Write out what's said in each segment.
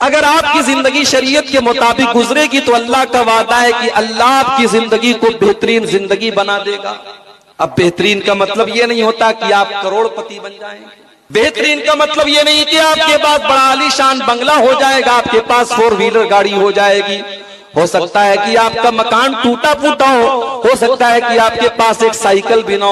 اگر آپ کی زندگی شریعت کے مطابق گزرے گی تو اللہ کا وعدہ ہے کہ اللہ آپ کی زندگی کو بہترین زندگی بنا دے گا۔ اب بہترین کا مطلب یہ نہیں ہوتا کہ آپ کروڑ پتی بن جائیں گے، بہترین کا مطلب یہ نہیں کہ آپ کے پاس بڑا عالی شان بنگلہ ہو جائے گا، آپ کے پاس 4 ویلر گاڑی ہو جائے گی، ہو سکتا ہے کہ آپ کا مکان ٹوٹا پھوٹا ہو سکتا ہے کہ آپ کے پاس ایک سائیکل بھی نہ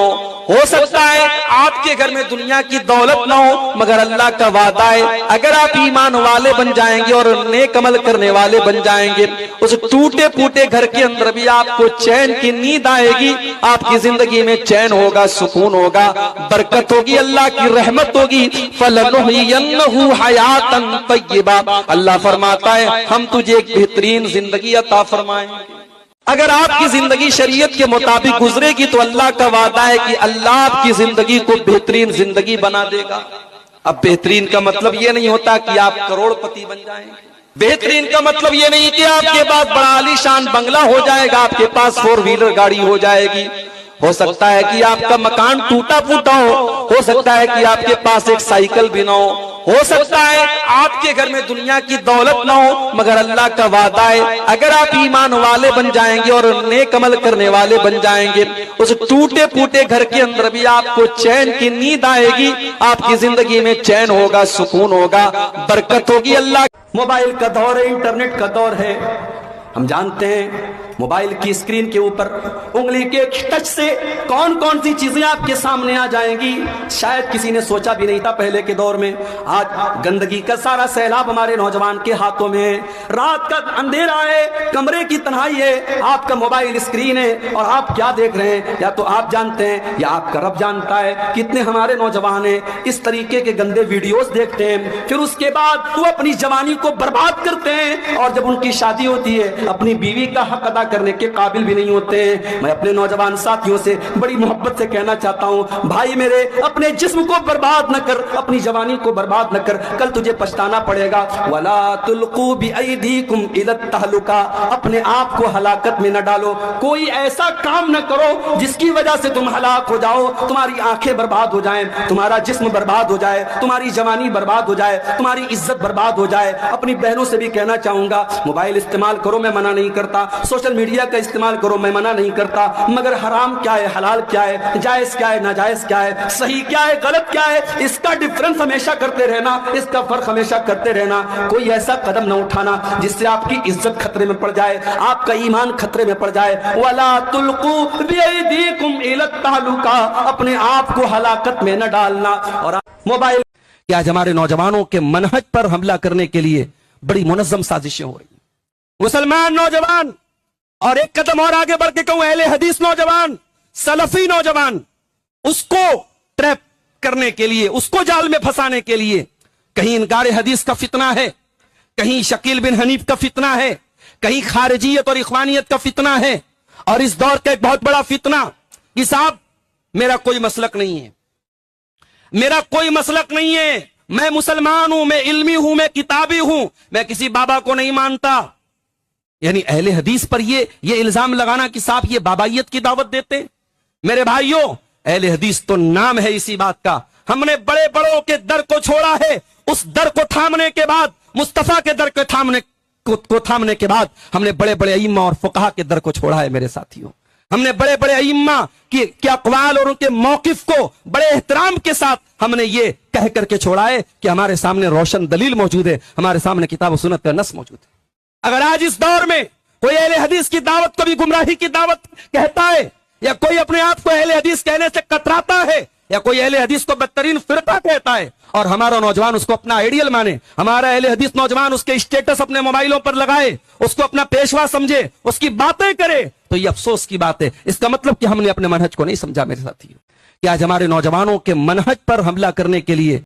ہو سکتا ہے آپ کے گھر میں دنیا کی دولت نہ ہو، مگر اللہ کا وعدہ ہے اگر آپ ایمان والے بن جائیں گے اور نیک عمل کرنے والے بن جائیں گے، اس ٹوٹے پھوٹے گھر کے اندر بھی آپ کو چین کی نیند آئے گی، آپ کی زندگی میں چین ہوگا، سکون ہوگا، برکت ہوگی، اللہ کی رحمت ہوگی۔ فَلَنُحْيِيَنَّهُ حَيَاتًا طَيِّبَةً، اللہ فرماتا ہے ہم تجھے ایک بہترین زندگی عطا فرمائیں گے۔ اگر آپ کی زندگی شریعت کے مطابق گزرے گی تو اللہ کا وعدہ ہے کہ اللہ آپ کی زندگی کو بہترین زندگی بنا دے گا۔ اب بہترین کا مطلب یہ نہیں ہوتا کہ آپ کروڑ پتی بن جائیں گے، بہترین کا مطلب یہ نہیں کہ آپ کے پاس بڑا عالی شان بنگلہ ہو جائے گا، آپ کے پاس 4 ویلر گاڑی ہو جائے گی، ہو سکتا ہے کہ آپ کا مکان ٹوٹا پھوٹا ہو سکتا ہے کہ آپ کے پاس ایک سائیکل بھی نہ ہو سکتا ہے آپ کے گھر میں دنیا کی دولت نہ ہو، مگر اللہ کا وعدہ ہے اگر آپ ایمان والے بن جائیں گے اور نیک عمل کرنے والے بن جائیں گے، اس ٹوٹے پھوٹے گھر کے اندر بھی آپ کو چین کی نیند آئے گی، آپ کی زندگی میں چین ہوگا، سکون ہوگا، برکت ہوگی۔ اللہ موبائل کا دور ہے، انٹرنیٹ کا دور ہے، ہم جانتے ہیں موبائل کی اسکرین کے اوپر انگلی کے ٹچ سے کون کون سی چیزیں آپ کے سامنے آ جائیں گی، شاید کسی نے سوچا بھی نہیں تھا پہلے کے دور میں۔ آج گندگی کا سارا سیلاب ہمارے نوجوان کے ہاتھوں میں ہے، رات کا اندھیرا ہے، کمرے کی تنہائی ہے، آپ کا موبائل اسکرین ہے اور آپ کیا دیکھ رہے ہیں یا تو آپ جانتے ہیں یا آپ کا رب جانتا ہے۔ کتنے ہمارے نوجوان ہیں اس طریقے کے گندے ویڈیوز دیکھتے ہیں، پھر اس کے بعد وہ اپنی جوانی کو برباد کرتے ہیں، اور جب ان کی شادی ہوتی ہے اپنی بیوی کا حق ادا کرنے کے قابل بھی نہیں ہوتے ہیں۔ میں اپنے نوجوان ساتھیوں سے بڑی محبت سے کہنا چاہتا ہوں، بھائی میرے اپنے جسم کو برباد نہ کر، اپنی جوانی کو برباد نہ کر، کل تجھے پچھتانا پڑے گا۔ وَلَا تُلْقُوا بِأَيْدِيكُمْ إِلَى التَّهْلُكَةِ، اپنے آپ کو ہلاکت میں نہ ڈالو، کوئی ایسا کام نہ کرو جس کی وجہ سے تم ہلاک ہو جاؤ، تمہاری آنکھیں برباد ہو جائیں، تمہارا جسم برباد ہو جائے، تمہاری جوانی برباد ہو جائے، تمہاری عزت برباد ہو جائے۔ اپنی بہنوں سے بھی کہنا چاہوں گا موبائل استعمال کرو، میں منع نہیں کرتا، سوشل میڈیا کا استعمال کرو، میں منع نہیں کرتا، مگر حرام کیا ہے، حلال کیا ہے، جائز کیا ہے، ناجائز کیا ہے، صحیح کیا ہے، غلط کیا ہے، اس کا ڈفرنس ہمیشہ کرتے رہنا، اس کا فرق ہمیشہ کرتے رہنا۔ کوئی ایسا قدم نہ اٹھانا جس سے آپ کی عزت خطرے میں پڑ جائے، آپ کا ایمان خطرے میں پڑ جائے۔ وَلَا تُلْقُوا بِأَيْدِيكُمْ إِلَى التَّهْلُكَةِ، اپنے آپ کو ہلاکت میں نہ ڈالنا۔ اور موبائل کہ آج ہمارے نوجوانوں کے منہج پر حملہ کرنے کے لیے بڑی منظم سازشیں ہو رہی ہیں۔ مسلمان نوجوان، اور ایک قدم اور آگے بڑھ کے کہوں اہل حدیث نوجوان، سلفی نوجوان، اس کو ٹریپ کرنے کے لیے، اس کو جال میں پھنسانے کے لیے کہیں انکار حدیث کا فتنہ ہے، کہیں شکیل بن حنیف کا فتنہ ہے، کہیں خارجیت اور اخوانیت کا فتنہ ہے، اور اس دور کا ایک بہت بڑا فتنہ کہ صاحب میرا کوئی مسلک نہیں ہے، میرا کوئی مسلک نہیں ہے، میں مسلمان ہوں، میں علمی ہوں، میں کتابی ہوں، میں کسی بابا کو نہیں مانتا۔ یعنی اہل حدیث پر یہ الزام لگانا کہ صاحب یہ بابائیت کی دعوت دیتے۔ میرے بھائیوں، اہل حدیث تو نام ہے اسی بات کا، ہم نے بڑے بڑوں کے در کو چھوڑا ہے، اس در کو تھامنے کے بعد، مصطفیٰ کے در کو تھامنے کے بعد ہم نے بڑے بڑے ائمہ اور فقہا کے در کو چھوڑا ہے میرے ساتھیوں۔ ہم نے بڑے بڑے ائمہ کے اقوال اور ان کے موقف کو بڑے احترام کے ساتھ ہم نے یہ کہہ کر کے چھوڑا ہے کہ ہمارے سامنے روشن دلیل موجود ہے، ہمارے سامنے کتاب و سنت کا نص موجود ہے۔ اگر آج اس دور میں کوئی اہل حدیث کی دعوت کو بھی گمراہی کی دعوت کہتا ہے، یا کوئی اپنے آپ کو اہل حدیث کہنے سے کتراتا ہے، یا کوئی اہل حدیث کو بدترین فرقہ کہتا ہے، اور ہمارا نوجوان اس کو اپنا آئیڈیل مانے، ہمارا اہل حدیث نوجوان اس کے اسٹیٹس اپنے موبائلوں پر لگائے، اس کو اپنا پیشوا سمجھے، اس کی باتیں کرے، تو یہ افسوس کی بات ہے۔ اس کا مطلب کہ ہم نے اپنے منہج کو نہیں سمجھا میرے ساتھیوں، کہ آج ہمارے نوجوانوں کے منہج پر حملہ کرنے کے لیے